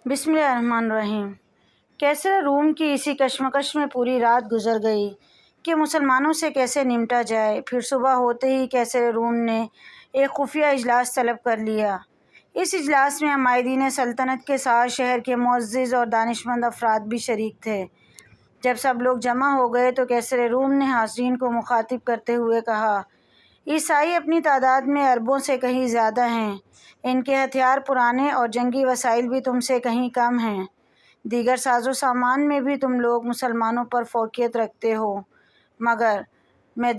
بسم اللہ الرحمن الرحیم۔ کیسر روم کی اسی کشمکش میں پوری رات گزر گئی کہ مسلمانوں سے کیسے نمٹا جائے۔ پھر صبح ہوتے ہی کیسر روم نے ایک خفیہ اجلاس طلب کر لیا۔ اس اجلاس میں عمائدین سلطنت کے ساتھ شہر کے معزز اور دانشمند افراد بھی شریک تھے۔ جب سب لوگ جمع ہو گئے تو کیسر روم نے حاضرین کو مخاطب کرتے ہوئے کہا، عیسائی اپنی تعداد میں اربوں سے کہیں زیادہ ہیں، ان کے ہتھیار پرانے اور جنگی وسائل بھی تم سے کہیں کم ہیں، دیگر ساز و سامان میں بھی تم لوگ مسلمانوں پر فوقیت رکھتے ہو، مگر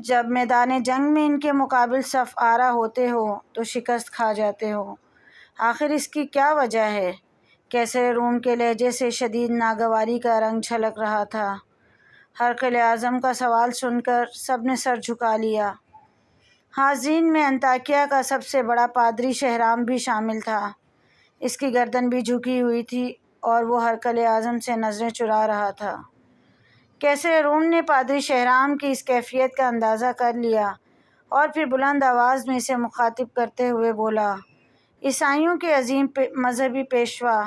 جب میدان جنگ میں ان کے مقابل صف آرا ہوتے ہو تو شکست کھا جاتے ہو۔ آخر اس کی کیا وجہ ہے؟ کیسر روم کے لہجے سے شدید ناگواری کا رنگ جھلک رہا تھا۔ ہرقل اعظم کا سوال سن کر سب نے سر جھکا لیا۔ حاضرین میں انطاکیہ کا سب سے بڑا پادری شہرام بھی شامل تھا۔ اس کی گردن بھی جھکی ہوئی تھی اور وہ ہرقل اعظم سے نظریں چرا رہا تھا۔ کیسر روم نے پادری شہرام کی اس کیفیت کا اندازہ کر لیا اور پھر بلند آواز میں اسے مخاطب کرتے ہوئے بولا، عیسائیوں کے عظیم مذہبی پیشوا،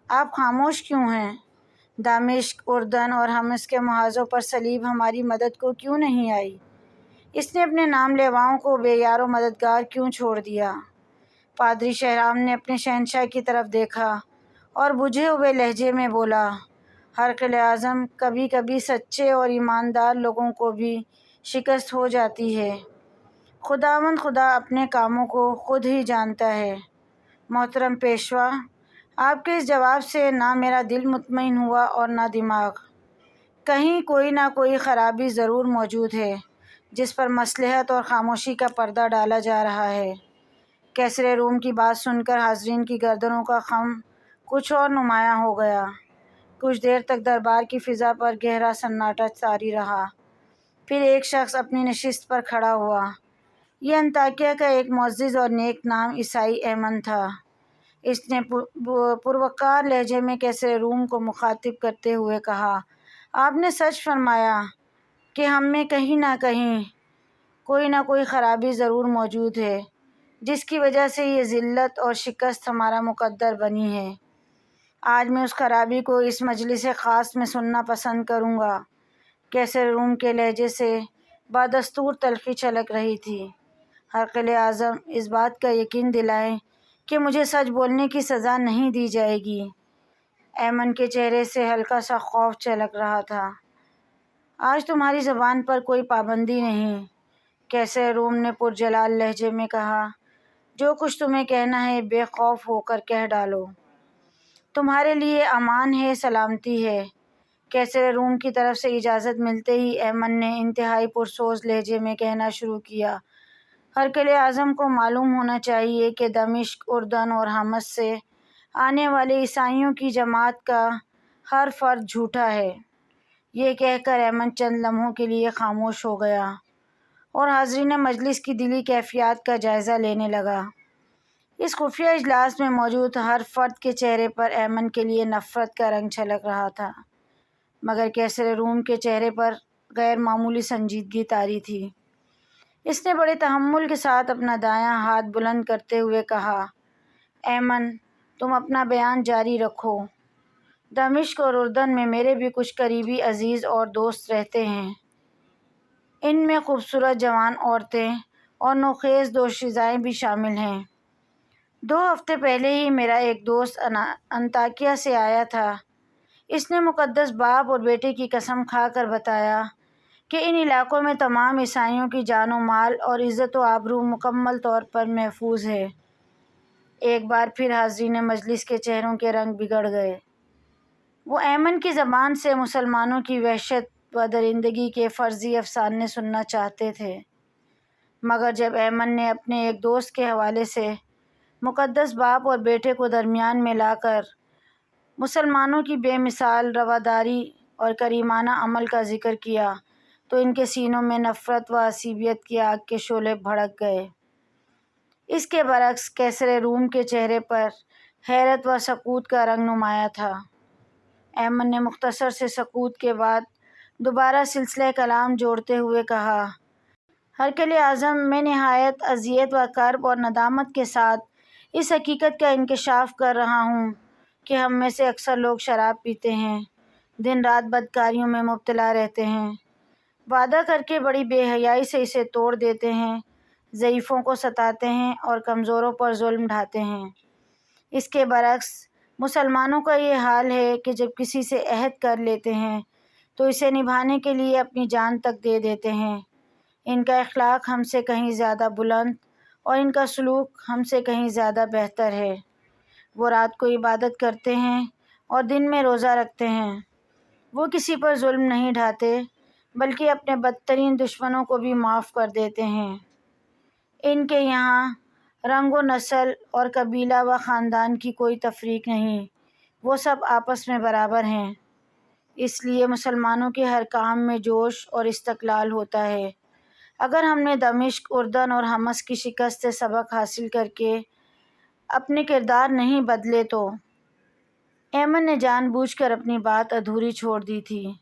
آپ خاموش کیوں ہیں؟ دمشق، اردن اور حمص کے محاذوں پر صلیب ہماری مدد کو کیوں نہیں آئی؟ اس نے اپنے نام لیواؤں کو بے یار و مددگار کیوں چھوڑ دیا؟ پادری شہرام نے اپنے شہنشاہ کی طرف دیکھا اور بجھے ہوئے لہجے میں بولا، ہرقل اعظم، کبھی کبھی سچے اور ایماندار لوگوں کو بھی شکست ہو جاتی ہے۔ خداوند خدا اپنے کاموں کو خود ہی جانتا ہے۔ محترم پیشوا، آپ کے اس جواب سے نہ میرا دل مطمئن ہوا اور نہ دماغ۔ کہیں کوئی نہ کوئی خرابی ضرور موجود ہے جس پر مصلحت اور خاموشی کا پردہ ڈالا جا رہا ہے۔ کیسر روم کی بات سن کر حاضرین کی گردنوں کا خم کچھ اور نمایاں ہو گیا۔ کچھ دیر تک دربار کی فضا پر گہرا سناٹا طاری رہا۔ پھر ایک شخص اپنی نشست پر کھڑا ہوا۔ یہ انطاکیہ کا ایک معزز اور نیک نام عیسائی ایمن تھا۔ اس نے پروقار لہجے میں کیسر روم کو مخاطب کرتے ہوئے کہا، آپ نے سچ فرمایا کہ ہم میں کہیں نہ کوئی خرابی ضرور موجود ہے جس کی وجہ سے یہ ذلت اور شکست ہمارا مقدر بنی ہے۔ آج میں اس خرابی کو اس مجلس خاص میں سننا پسند کروں گا۔ کیسر روم کے لہجے سے بدستور تلخی چھلک رہی تھی۔ ہرقل اعظم، اس بات کا یقین دلائیں کہ مجھے سچ بولنے کی سزا نہیں دی جائے گی۔ ایمن کے چہرے سے ہلکا سا خوف جھلک رہا تھا۔ آج تمہاری زبان پر کوئی پابندی نہیں، کیسر روم نے پرجلال لہجے میں کہا، جو کچھ تمہیں کہنا ہے بے خوف ہو کر کہہ ڈالو۔ تمہارے لیے امان ہے، سلامتی ہے۔ کیسر روم کی طرف سے اجازت ملتے ہی ایمن نے انتہائی پرسوز لہجے میں کہنا شروع کیا، ہرقل اعظم کو معلوم ہونا چاہیے کہ دمشق، اردن اور حمص سے آنے والے عیسائیوں کی جماعت کا ہر فرد جھوٹا ہے۔ یہ کہہ کر ایمن چند لمحوں کے لیے خاموش ہو گیا اور حاضرین مجلس کی دلی کیفیات کا جائزہ لینے لگا۔ اس خفیہ اجلاس میں موجود ہر فرد کے چہرے پر ایمن کے لیے نفرت کا رنگ چھلک رہا تھا، مگر کیسر روم کے چہرے پر غیر معمولی سنجیدگی طاری تھی۔ اس نے بڑے تحمل کے ساتھ اپنا دایاں ہاتھ بلند کرتے ہوئے کہا، ایمن، تم اپنا بیان جاری رکھو۔ دمشق اور اردن میں میرے بھی کچھ قریبی عزیز اور دوست رہتے ہیں۔ ان میں خوبصورت جوان عورتیں اور نوخیز دوشیزائیں بھی شامل ہیں۔ 2 ہفتے پہلے ہی میرا ایک دوست انطاکیہ سے آیا تھا۔ اس نے مقدس باپ اور بیٹے کی قسم کھا کر بتایا کہ ان علاقوں میں تمام عیسائیوں کی جان و مال اور عزت و آبرو مکمل طور پر محفوظ ہے۔ ایک بار پھر حاضرین مجلس کے چہروں کے رنگ بگڑ گئے۔ وہ ایمن کی زبان سے مسلمانوں کی وحشت و درندگی کے فرضی افسانے سننا چاہتے تھے، مگر جب ایمن نے اپنے ایک دوست کے حوالے سے مقدس باپ اور بیٹے کو درمیان میں لا کر مسلمانوں کی بے مثال رواداری اور کریمانہ عمل کا ذکر کیا تو ان کے سینوں میں نفرت و عصبیت کی آگ کے شعلے بھڑک گئے۔ اس کے برعکس کیسر روم کے چہرے پر حیرت و سکوت کا رنگ نمایاں تھا۔ ایمن نے مختصر سے سکوت کے بعد دوبارہ سلسلہ کلام جوڑتے ہوئے کہا، ہرقل اعظم، میں نہایت اذیت و کرب اور ندامت کے ساتھ اس حقیقت کا انکشاف کر رہا ہوں کہ ہم میں سے اکثر لوگ شراب پیتے ہیں، دن رات بدکاریوں میں مبتلا رہتے ہیں، وعدہ کر کے بڑی بے حیائی سے اسے توڑ دیتے ہیں، ضعیفوں کو ستاتے ہیں اور کمزوروں پر ظلم ڈھاتے ہیں۔ اس کے برعکس مسلمانوں کا یہ حال ہے کہ جب کسی سے عہد کر لیتے ہیں تو اسے نبھانے کے لیے اپنی جان تک دے دیتے ہیں۔ ان کا اخلاق ہم سے کہیں زیادہ بلند اور ان کا سلوک ہم سے کہیں زیادہ بہتر ہے۔ وہ رات کو عبادت کرتے ہیں اور دن میں روزہ رکھتے ہیں۔ وہ کسی پر ظلم نہیں ڈھاتے بلکہ اپنے بدترین دشمنوں کو بھی معاف کر دیتے ہیں۔ ان کے یہاں رنگ و نسل اور قبیلہ و خاندان کی کوئی تفریق نہیں، وہ سب آپس میں برابر ہیں۔ اس لیے مسلمانوں کے ہر کام میں جوش اور استقلال ہوتا ہے۔ اگر ہم نے دمشق، اردن اور حمص کی شکست سے سبق حاصل کر کے اپنے کردار نہیں بدلے تو ایمن نے جان بوجھ کر اپنی بات ادھوری چھوڑ دی تھی،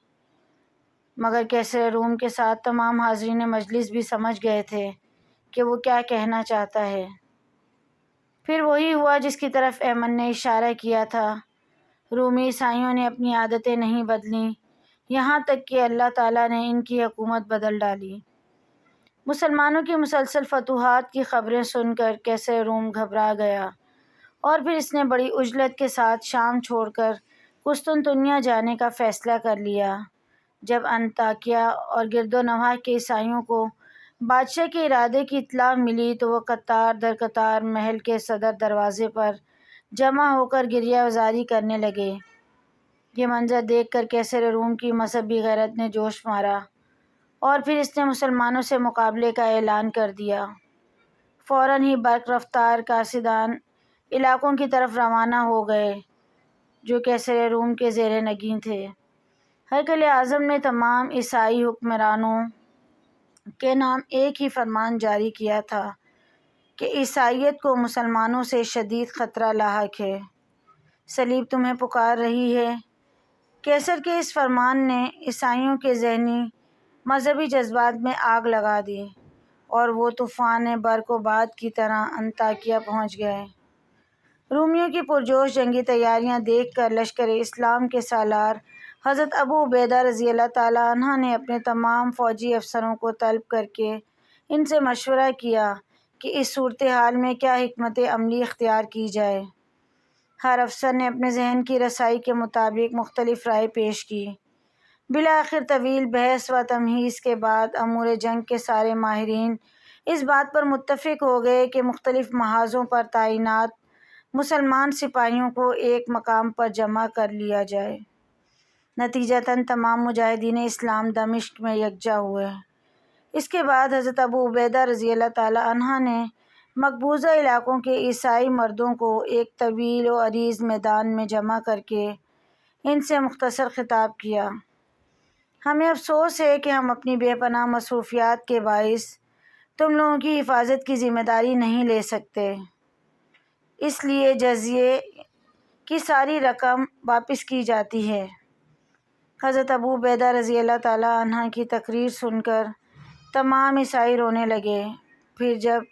مگر کیسر روم کے ساتھ تمام حاضرین مجلس بھی سمجھ گئے تھے کہ وہ کیا کہنا چاہتا ہے۔ پھر وہی ہوا جس کی طرف ایمن نے اشارہ کیا تھا۔ رومی عیسائیوں نے اپنی عادتیں نہیں بدلیں، یہاں تک کہ اللہ تعالیٰ نے ان کی حکومت بدل ڈالی۔ مسلمانوں کی مسلسل فتوحات کی خبریں سن کر کیسر روم گھبرا گیا اور پھر اس نے بڑی عجلت کے ساتھ شام چھوڑ کر قسطنطنیہ جانے کا فیصلہ کر لیا۔ جب انطاکیہ اور گرد و نواح کے عیسائیوں کو بادشاہ کے ارادے کی اطلاع ملی تو وہ قطار در قطار محل کے صدر دروازے پر جمع ہو کر گریہ زاری کرنے لگے۔ یہ منظر دیکھ کر کیسر روم کی مذہبی غیرت نے جوش مارا اور پھر اس نے مسلمانوں سے مقابلے کا اعلان کر دیا۔ فوراً ہی برق رفتار قاصدان علاقوں کی طرف روانہ ہو گئے جو کیسر روم کے زیر نگین تھے۔ ہرقل اعظم نے تمام عیسائی حکمرانوں کے نام ایک ہی فرمان جاری کیا تھا کہ عیسائیت کو مسلمانوں سے شدید خطرہ لاحق ہے، صلیب تمہیں پکار رہی ہے۔ کیسر کے اس فرمان نے عیسائیوں کے ذہنی مذہبی جذبات میں آگ لگا دی اور وہ طوفان برق و باد کی طرح انطاکیہ پہنچ گئے۔ رومیوں کی پرجوش جنگی تیاریاں دیکھ کر لشکر اسلام کے سالار حضرت ابو عبیدہ رضی اللہ تعالیٰ عنہ نے اپنے تمام فوجی افسروں کو طلب کر کے ان سے مشورہ کیا کہ اس صورتحال میں کیا حکمت عملی اختیار کی جائے۔ ہر افسر نے اپنے ذہن کی رسائی کے مطابق مختلف رائے پیش کی۔ بالآخر طویل بحث و تمہیس کے بعد امور جنگ کے سارے ماہرین اس بات پر متفق ہو گئے کہ مختلف محاذوں پر تعینات مسلمان سپاہیوں کو ایک مقام پر جمع کر لیا جائے۔ نتیجتاً تمام مجاہدین اسلام دمشق میں یکجا ہوئے۔ اس کے بعد حضرت ابو عبیدہ رضی اللہ تعالیٰ عنہ نے مقبوضہ علاقوں کے عیسائی مردوں کو ایک طویل و عریض میدان میں جمع کر کے ان سے مختصر خطاب کیا۔ ہمیں افسوس ہے کہ ہم اپنی بے پناہ مصروفیات کے باعث تم لوگوں کی حفاظت کی ذمہ داری نہیں لے سکتے، اس لیے جزیے کی ساری رقم واپس کی جاتی ہے۔ حضرت ابو عبیدہ رضی اللہ تعالیٰ عنہ کی تقریر سن کر تمام عیسائی رونے لگے۔ پھر جب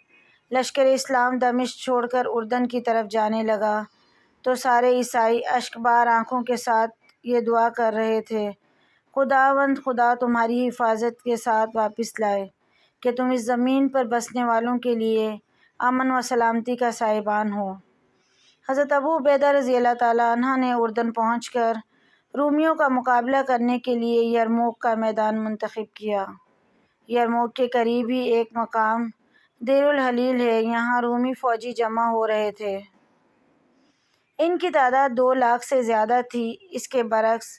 لشکر اسلام دمشق چھوڑ کر اردن کی طرف جانے لگا تو سارے عیسائی اشک بار آنکھوں کے ساتھ یہ دعا کر رہے تھے، خداوند خدا تمہاری حفاظت کے ساتھ واپس لائے کہ تم اس زمین پر بسنے والوں کے لیے امن و سلامتی کا سائبان ہو۔ حضرت ابو عبیدہ رضی اللہ تعالیٰ عنہ نے اردن پہنچ کر رومیوں کا مقابلہ کرنے کے لیے یرموک کا میدان منتخب کیا۔ یرموک کے قریب ہی ایک مقام دیر الحلیل ہے، یہاں رومی فوجی جمع ہو رہے تھے۔ ان کی تعداد 2 لاکھ سے زیادہ تھی۔ اس کے برعکس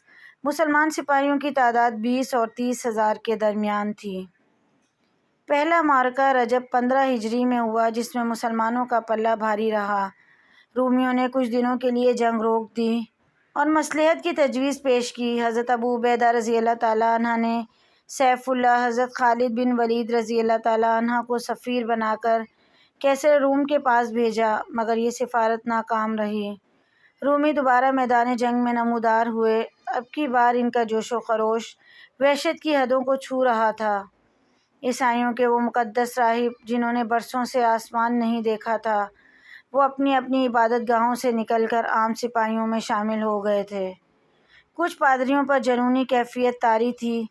مسلمان سپاہیوں کی تعداد 20 اور 30 ہزار کے درمیان تھی۔ پہلا معرکہ رجب 15 ہجری میں ہوا جس میں مسلمانوں کا پلہ بھاری رہا۔ رومیوں نے کچھ دنوں کے لیے جنگ روک دی اور مصلحت کی تجویز پیش کی۔ حضرت ابو عبیدہ رضی اللہ تعالیٰ عنہ نے سیف اللہ حضرت خالد بن ولید رضی اللہ تعالیٰ عنہ کو سفیر بنا کر کیسر روم کے پاس بھیجا، مگر یہ سفارت ناکام رہی۔ رومی دوبارہ میدان جنگ میں نمودار ہوئے۔ اب کی بار ان کا جوش و خروش وحشت کی حدوں کو چھو رہا تھا۔ عیسائیوں کے وہ مقدس راہب جنہوں نے برسوں سے آسمان نہیں دیکھا تھا، وہ اپنی اپنی عبادت گاہوں سے نکل کر عام سپاہیوں میں شامل ہو گئے تھے۔ کچھ پادریوں پر جنونی کیفیت طاری تھی۔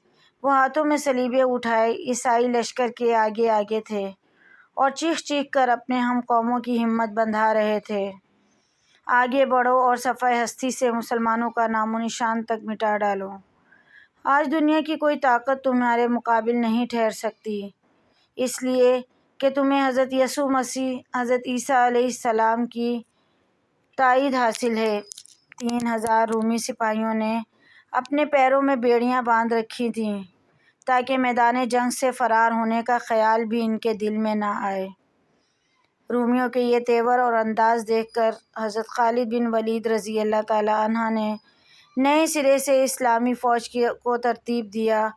وہ ہاتھوں میں صلیبیں اٹھائے عیسائی لشکر کے آگے آگے تھے اور چیخ چیخ کر اپنے ہم قوموں کی ہمت بندھا رہے تھے، آگے بڑھو اور صفحہ ہستی سے مسلمانوں کا نام و نشان تک مٹا ڈالو۔ آج دنیا کی کوئی طاقت تمہارے مقابل نہیں ٹھہر سکتی، اس لیے کہ تمہیں حضرت یسوع مسیح، حضرت عیسیٰ علیہ السلام کی تائید حاصل ہے۔ 3000 رومی سپاہیوں نے اپنے پیروں میں بیڑیاں باندھ رکھی تھیں تاکہ میدان جنگ سے فرار ہونے کا خیال بھی ان کے دل میں نہ آئے۔ رومیوں کے یہ تیور اور انداز دیکھ کر حضرت خالد بن ولید رضی اللہ تعالیٰ عنہ نے نئے سرے سے اسلامی فوج کو ترتیب دیا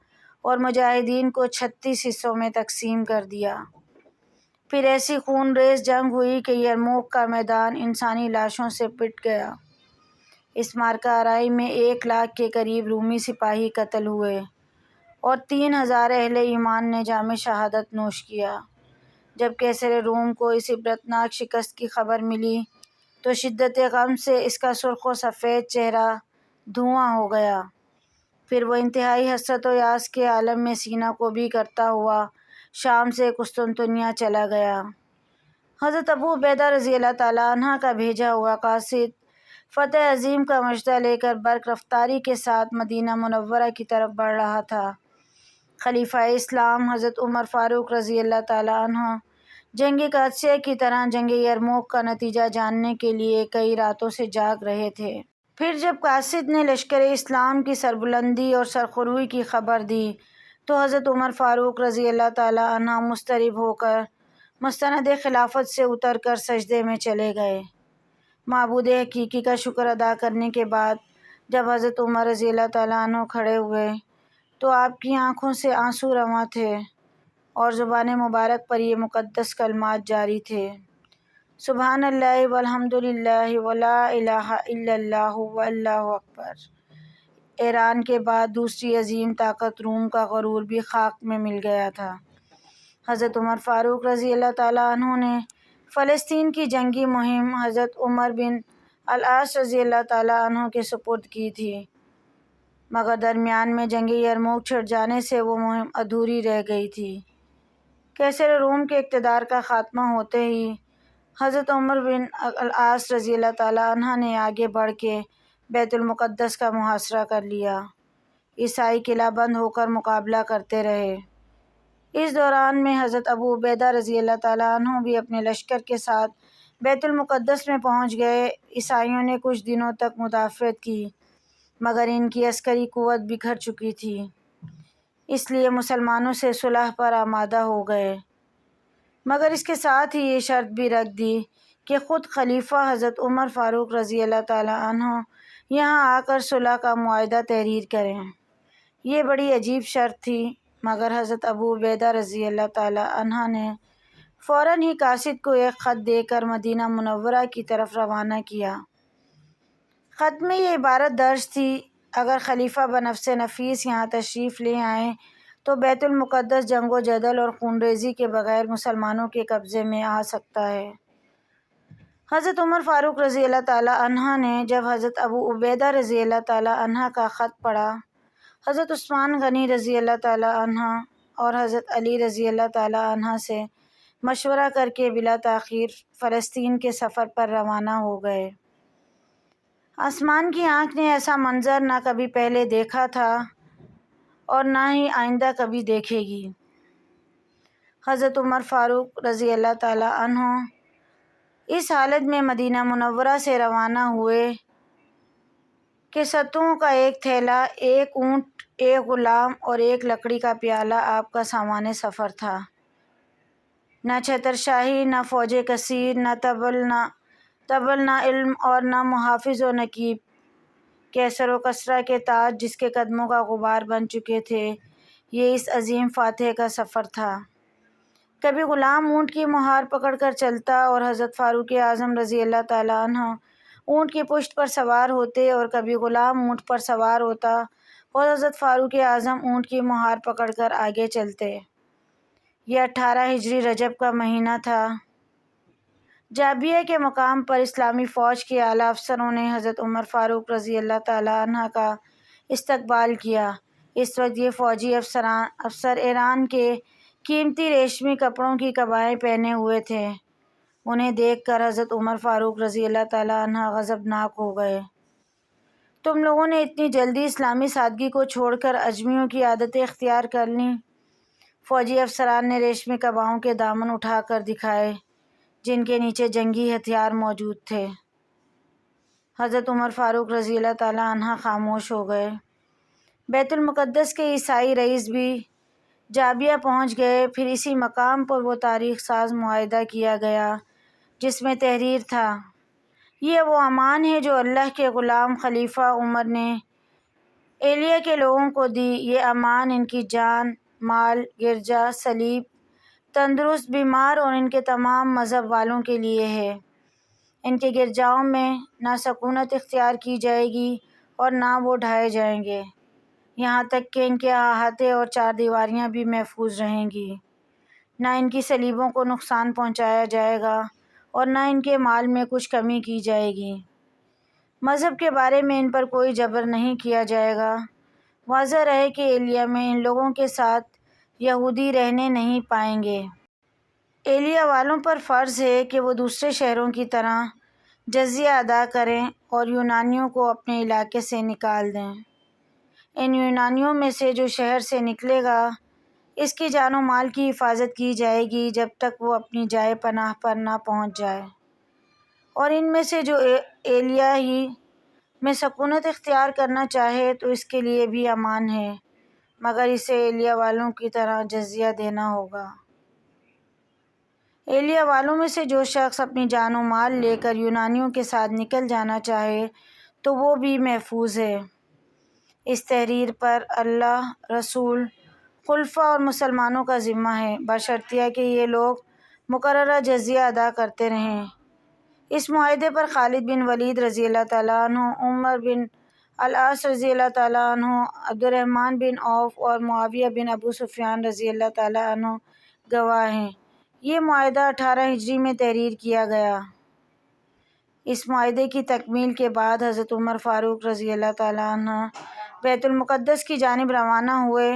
اور مجاہدین کو 36 حصوں میں تقسیم کر دیا۔ پھر ایسی خون ریز جنگ ہوئی کہ یرموک کا میدان انسانی لاشوں سے پٹ گیا۔ اس معرکہ آرائی میں 1 لاکھ کے قریب رومی سپاہی قتل ہوئے اور 3000 اہل ایمان نے جام شہادت نوش کیا۔ جب قیصر روم کو اس عبرتناک شکست کی خبر ملی تو شدت غم سے اس کا سرخ و سفید چہرہ دھواں ہو گیا۔ پھر وہ انتہائی حسرت و یاس کے عالم میں سینہ کوبی کرتا ہوا شام سے قسطنطنیہ چلا گیا۔ حضرت ابو عبیدہ رضی اللہ تعالیٰ عنہ کا بھیجا ہوا قاصد فتح عظیم کا مژدہ لے کر برق رفتاری کے ساتھ مدینہ منورہ کی طرف بڑھ رہا تھا۔ خلیفہ اسلام حضرت عمر فاروق رضی اللہ تعالیٰ عنہ جنگ قادسیہ کی طرح جنگ یرموک کا نتیجہ جاننے کے لیے کئی راتوں سے جاگ رہے تھے۔ پھر جب قاصد نے لشکر اسلام کی سربلندی اور سرخروئی کی خبر دی تو حضرت عمر فاروق رضی اللہ تعالیٰ عنہ مضطرب ہو کر مستند خلافت سے اتر کر سجدے میں چلے گئے۔ معبود حقیقی کا شکر ادا کرنے کے بعد جب حضرت عمر رضی اللہ تعالیٰ عنہ کھڑے ہوئے تو آپ کی آنکھوں سے آنسو رواں تھے اور زبان مبارک پر یہ مقدس کلمات جاری تھے: سبحان اللہ والحمد للہ ولا الہ الا اللہ واللہ اکبر۔ ایران کے بعد دوسری عظیم طاقت روم کا غرور بھی خاک میں مل گیا تھا۔ حضرت عمر فاروق رضی اللہ تعالیٰ عنہ نے فلسطین کی جنگی مہم حضرت عمر بن العاص رضی اللہ تعالیٰ عنہ کے سپرد کی تھی، مگر درمیان میں جنگ یرموک چھڑ جانے سے وہ مہم ادھوری رہ گئی تھی۔ قیصر روم کے اقتدار کا خاتمہ ہوتے ہی حضرت عمر بن العاص رضی اللہ تعالیٰ عنہ نے آگے بڑھ کے بیت المقدس کا محاصرہ کر لیا۔ عیسائی قلعہ بند ہو کر مقابلہ کرتے رہے۔ اس دوران میں حضرت ابو عبیدہ رضی اللہ تعالیٰ عنہ بھی اپنے لشکر کے ساتھ بیت المقدس میں پہنچ گئے۔ عیسائیوں نے کچھ دنوں تک مدافعت کی مگر ان کی عسکری قوت بکھر چکی تھی، اس لیے مسلمانوں سے صلح پر آمادہ ہو گئے، مگر اس کے ساتھ ہی یہ شرط بھی رکھ دی کہ خود خلیفہ حضرت عمر فاروق رضی اللہ تعالیٰ عنہ یہاں آ کر صلح کا معاہدہ تحریر کریں۔ یہ بڑی عجیب شرط تھی، مگر حضرت ابو عبیدہ رضی اللہ تعالیٰ عنہ نے فوراً ہی قاصد کو ایک خط دے کر مدینہ منورہ کی طرف روانہ کیا۔ خط میں یہ عبارت درج تھی: اگر خلیفہ بنفس نفیس یہاں تشریف لے آئیں تو بیت المقدس جنگ و جدل اور خون ریزی کے بغیر مسلمانوں کے قبضے میں آ سکتا ہے۔ حضرت عمر فاروق رضی اللہ تعالیٰ عنہ نے جب حضرت ابو عبیدہ رضی اللہ تعالیٰ عنہ کا خط پڑھا، حضرت عثمان غنی رضی اللہ تعالیٰ عنہ اور حضرت علی رضی اللہ تعالیٰ عنہ سے مشورہ کر کے بلا تاخیر فلسطین کے سفر پر روانہ ہو گئے۔ آسمان کی آنکھ نے ایسا منظر نہ کبھی پہلے دیکھا تھا اور نہ ہی آئندہ کبھی دیکھے گی۔ حضرت عمر فاروق رضی اللہ تعالیٰ عنہ اس حالت میں مدینہ منورہ سے روانہ ہوئے کہ ستوؤں کا ایک تھیلا، ایک اونٹ، ایک غلام اور ایک لکڑی کا پیالہ آپ کا سامان سفر تھا۔ نہ چھتر شاہی، نہ فوج کثیر، نہ طبل، نہ علم اور نہ محافظ و نقیب۔ کیسر و کسریٰ کے تاج جس کے قدموں کا غبار بن چکے تھے، یہ اس عظیم فاتح کا سفر تھا۔ کبھی غلام اونٹ کی مہار پکڑ کر چلتا اور حضرت فاروق اعظم رضی اللہ تعالیٰ عنہ اونٹ کی پشت پر سوار ہوتے، اور کبھی غلام اونٹ پر سوار ہوتا اور حضرت فاروق اعظم اونٹ کی مہار پکڑ کر آگے چلتے۔ یہ 18 ہجری رجب کا مہینہ تھا جابیہ کے مقام پر اسلامی فوج کے اعلیٰ افسروں نے حضرت عمر فاروق رضی اللہ تعالیٰ عنہ کا استقبال کیا۔ اس وقت یہ فوجی افسر ایران کے قیمتی ریشمی کپڑوں کی قبائیں پہنے ہوئے تھے۔ انہیں دیکھ کر حضرت عمر فاروق رضی اللہ تعالیٰ عنہ غضبناک ہو گئے۔ تم لوگوں نے اتنی جلدی اسلامی سادگی کو چھوڑ کر اجمیوں کی عادتیں اختیار کر لیں۔ فوجی افسران نے ریشمی قباؤں کے دامن اٹھا کر دکھائے جن کے نیچے جنگی ہتھیار موجود تھے۔ حضرت عمر فاروق رضی اللہ تعالیٰ عنہ خاموش ہو گئے۔ بیت المقدس کے عیسائی رئیس بھی جابیہ پہنچ گئے۔ پھر اسی مقام پر وہ تاریخ ساز معاہدہ کیا گیا جس میں تحریر تھا: یہ وہ امان ہے جو اللہ کے غلام خلیفہ عمر نے ایلیہ کے لوگوں کو دی۔ یہ امان ان کی جان، مال، گرجا، صلیب، تندرست، بیمار اور ان کے تمام مذہب والوں کے لیے ہے۔ ان کے گرجاؤں میں نہ سکونت اختیار کی جائے گی اور نہ وہ ڈھائے جائیں گے، یہاں تک کہ ان کے احاطے اور چار دیواریاں بھی محفوظ رہیں گی۔ نہ ان کی صلیبوں کو نقصان پہنچایا جائے گا اور نہ ان کے مال میں کچھ کمی کی جائے گی۔ مذہب کے بارے میں ان پر کوئی جبر نہیں کیا جائے گا۔ واضح رہے کہ ایلیہ میں ان لوگوں کے ساتھ یہودی رہنے نہیں پائیں گے۔ ایلیہ والوں پر فرض ہے کہ وہ دوسرے شہروں کی طرح جزیہ ادا کریں اور یونانیوں کو اپنے علاقے سے نکال دیں۔ ان یونانیوں میں سے جو شہر سے نکلے گا اس کی جان و مال کی حفاظت کی جائے گی جب تک وہ اپنی جائے پناہ پر نہ پہنچ جائے، اور ان میں سے جو ایلیہ ہی میں سکونت اختیار کرنا چاہے تو اس کے لیے بھی امان ہے، مگر اسے ایلیہ والوں کی طرح جزیہ دینا ہوگا۔ ایلیہ والوں میں سے جو شخص اپنی جان و مال لے کر یونانیوں کے ساتھ نکل جانا چاہے تو وہ بھی محفوظ ہے۔ اس تحریر پر اللہ، رسول، خلفاء اور مسلمانوں کا ذمہ ہے، بشرطیہ کہ یہ لوگ مقررہ جزیہ ادا کرتے رہیں۔ اس معاہدے پر خالد بن ولید رضی اللہ تعالیٰ عنہ، عمر بن العاص رضی اللہ تعالیٰ عنہ، عبد الرحمن بن عوف اور معاویہ بن ابو سفیان رضی اللہ تعالیٰ عنہ گواہ ہیں۔ یہ معاہدہ 18 ہجری میں تحریر کیا گیا۔ اس معاہدے کی تکمیل کے بعد حضرت عمر فاروق رضی اللہ تعالیٰ عنہ بیت المقدس کی جانب روانہ ہوئے۔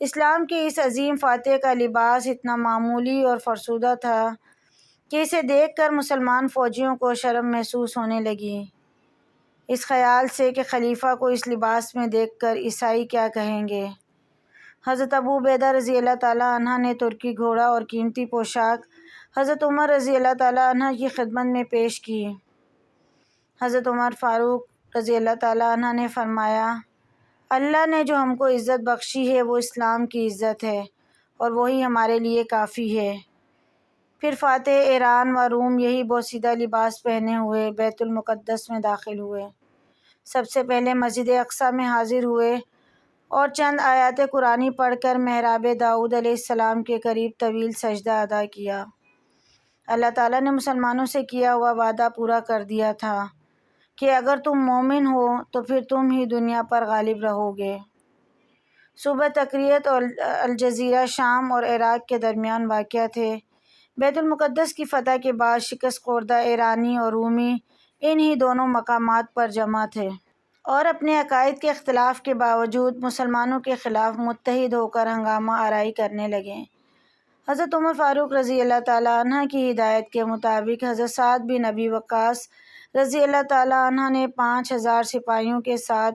اسلام کے اس عظیم فاتح کا لباس اتنا معمولی اور فرسودہ تھا کہ اسے دیکھ کر مسلمان فوجیوں کو شرم محسوس ہونے لگی، اس خیال سے کہ خلیفہ کو اس لباس میں دیکھ کر عیسائی کیا کہیں گے۔ حضرت ابو عبیدہ رضی اللہ تعالیٰ عنہ نے ترکی گھوڑا اور قیمتی پوشاک حضرت عمر رضی اللہ تعالیٰ عنہ کی خدمت میں پیش کی۔ حضرت عمر فاروق رضی اللہ تعالیٰ عنہ نے فرمایا: اللہ نے جو ہم کو عزت بخشی ہے وہ اسلام کی عزت ہے اور وہی ہمارے لیے کافی ہے۔ پھر فاتح ایران و روم یہی بوسیدہ لباس پہنے ہوئے بیت المقدس میں داخل ہوئے۔ سب سے پہلے مسجد اقصیٰ میں حاضر ہوئے اور چند آیات قرآنی پڑھ کر محراب داؤد علیہ السلام کے قریب طویل سجدہ ادا کیا۔ اللہ تعالیٰ نے مسلمانوں سے کیا ہوا وعدہ پورا کر دیا تھا کہ اگر تم مومن ہو تو پھر تم ہی دنیا پر غالب رہو گے۔ صوبہ تکریت اور الجزیرہ شام اور عراق کے درمیان واقع تھے۔ بیت المقدس کی فتح کے بعد شکست خوردہ ایرانی اور رومی انہی دونوں مقامات پر جمع تھے اور اپنے عقائد کے اختلاف کے باوجود مسلمانوں کے خلاف متحد ہو کر ہنگامہ آرائی کرنے لگے۔ حضرت عمر فاروق رضی اللہ تعالیٰ عنہ کی ہدایت کے مطابق حضرت سعد بن ابی وقاص رضی اللہ تعالیٰ عنہ نے 5000 سپاہیوں کے ساتھ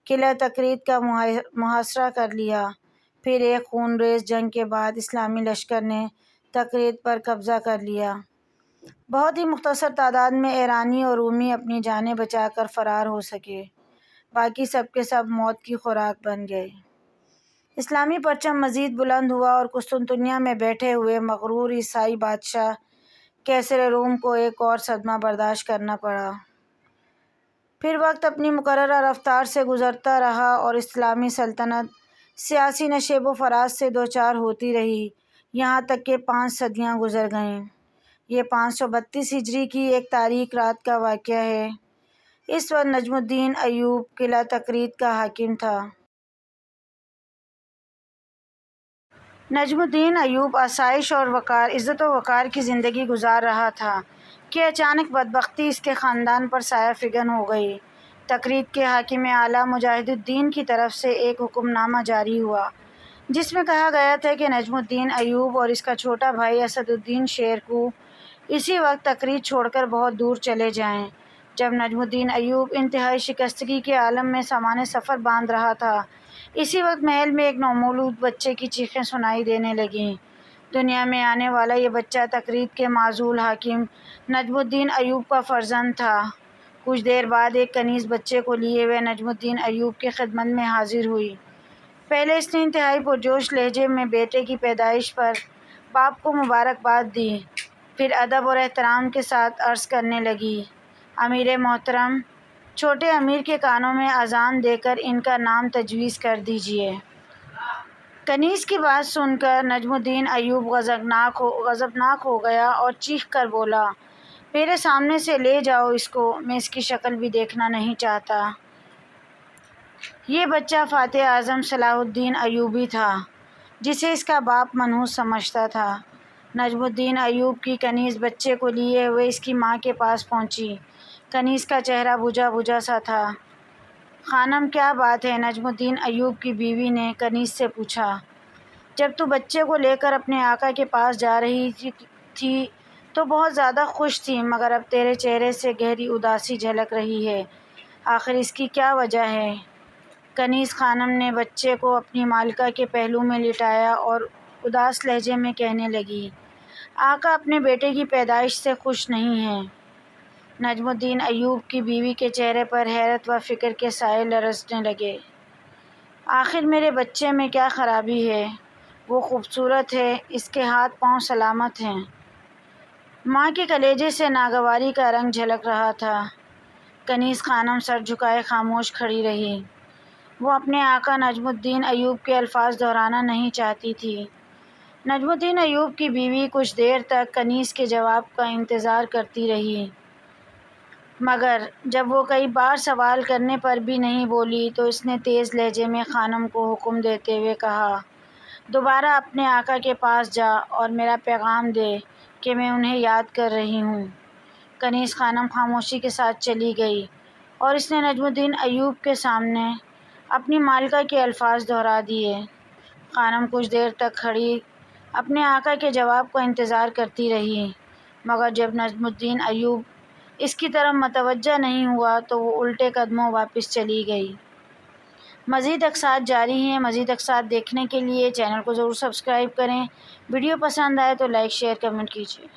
قلعہ تکریت کا محاصرہ کر لیا۔ پھر ایک خونریز جنگ کے بعد اسلامی لشکر نے تکریت پر قبضہ کر لیا۔ بہت ہی مختصر تعداد میں ایرانی اور رومی اپنی جانیں بچا کر فرار ہو سکے، باقی سب کے سب موت کی خوراک بن گئے۔ اسلامی پرچم مزید بلند ہوا اور قسطنطنیہ میں بیٹھے ہوئے مغرور عیسائی بادشاہ قیصر روم کو ایک اور صدمہ برداشت کرنا پڑا۔ پھر وقت اپنی مقررہ رفتار سے گزرتا رہا اور اسلامی سلطنت سیاسی نشیب و فراز سے دوچار ہوتی رہی، یہاں تک کہ 5 صدیاں گزر گئیں۔ یہ 532 ہجری کی ایک تاریک رات کا واقعہ ہے۔ اس وقت نجم الدین ایوب قلعہ تکریت کا حاکم تھا۔ نجم الدین ایوب آسائش اور وقار، عزت و وقار کی زندگی گزار رہا تھا۔ کہ اچانک بدبختی اس کے خاندان پر سایہ فگن ہو گئی۔ تقریب کے حاکم اعلیٰ مجاہد الدین کی طرف سے ایک حکم نامہ جاری ہوا جس میں کہا گیا تھا کہ نجم الدین ایوب اور اس کا چھوٹا بھائی اسد الدین شیرکو اسی وقت تقریر چھوڑ کر بہت دور چلے جائیں۔ جب نجم الدین ایوب انتہائی شکستگی کے عالم میں سامان سفر باندھ رہا تھا، اسی وقت محل میں ایک نومولود بچے کی چیخیں سنائی دینے لگیں۔ دنیا میں آنے والا یہ بچہ تقریب کے معزول حاکم نجم الدین ایوب کا فرزند تھا۔ کچھ دیر بعد ایک کنیز بچے کو لیے ہوئے نجم الدین ایوب کی خدمت میں حاضر ہوئی۔ پہلے اس نے انتہائی پرجوش لہجے میں بیٹے کی پیدائش پر باپ کو مبارکباد دی، پھر ادب اور احترام کے ساتھ عرض کرنے لگی، امیر محترم، چھوٹے امیر کے کانوں میں اذان دے کر ان کا نام تجویز کر دیجیے۔ کنیز کی بات سن کر نجم الدین ایوب غضبناک ہو گیا اور چیخ کر بولا، میرے سامنے سے لے جاؤ اس کو، میں اس کی شکل بھی دیکھنا نہیں چاہتا۔ یہ بچہ فاتح اعظم صلاح الدین ایوبی تھا جسے اس کا باپ منحوس سمجھتا تھا۔ نجم الدین ایوب کی کنیز بچے کو لیے ہوئے اس کی ماں کے پاس پہنچی۔ کنیز کا چہرہ بجھا بجھا سا تھا۔ خانم، کیا بات ہے؟ نجم الدین ایوب کی بیوی نے کنیز سے پوچھا۔ جب تو بچے کو لے کر اپنے آقا کے پاس جا رہی تھی تو بہت زیادہ خوش تھی، مگر اب تیرے چہرے سے گہری اداسی جھلک رہی ہے، آخر اس کی کیا وجہ ہے؟ کنیز خانم نے بچے کو اپنی مالکہ کے پہلو میں لٹایا اور اداس لہجے میں کہنے لگی، آقا اپنے بیٹے کی پیدائش سے خوش نہیں ہیں۔ نجم الدین ایوب کی بیوی کے چہرے پر حیرت و فکر کے سائے لرزنے لگے۔ آخر میرے بچے میں کیا خرابی ہے؟ وہ خوبصورت ہے، اس کے ہاتھ پاؤں سلامت ہیں۔ ماں کے کلیجے سے ناگواری کا رنگ جھلک رہا تھا۔ کنیز خانم سر جھکائے خاموش کھڑی رہی۔ وہ اپنے آقا نجم الدین ایوب کے الفاظ دہرانا نہیں چاہتی تھی۔ نجم الدین ایوب کی بیوی کچھ دیر تک کنیز کے جواب کا انتظار کرتی رہی، مگر جب وہ کئی بار سوال کرنے پر بھی نہیں بولی تو اس نے تیز لہجے میں خانم کو حکم دیتے ہوئے کہا، دوبارہ اپنے آقا کے پاس جا اور میرا پیغام دے کہ میں انہیں یاد کر رہی ہوں۔ کنیز خانم خاموشی کے ساتھ چلی گئی اور اس نے نجم الدین ایوب کے سامنے اپنی مالکہ کے الفاظ دہرا دیے۔ خانم کچھ دیر تک کھڑی اپنے آقا کے جواب کا انتظار کرتی رہی، مگر جب نجم الدین ایوب اس کی طرف متوجہ نہیں ہوا تو وہ الٹے قدموں واپس چلی گئی۔ مزید اقساط جاری ہیں۔ مزید اقساط دیکھنے کے لیے چینل کو ضرور سبسکرائب کریں۔ ویڈیو پسند آئے تو لائک، شیئر، کمنٹ کیجیے۔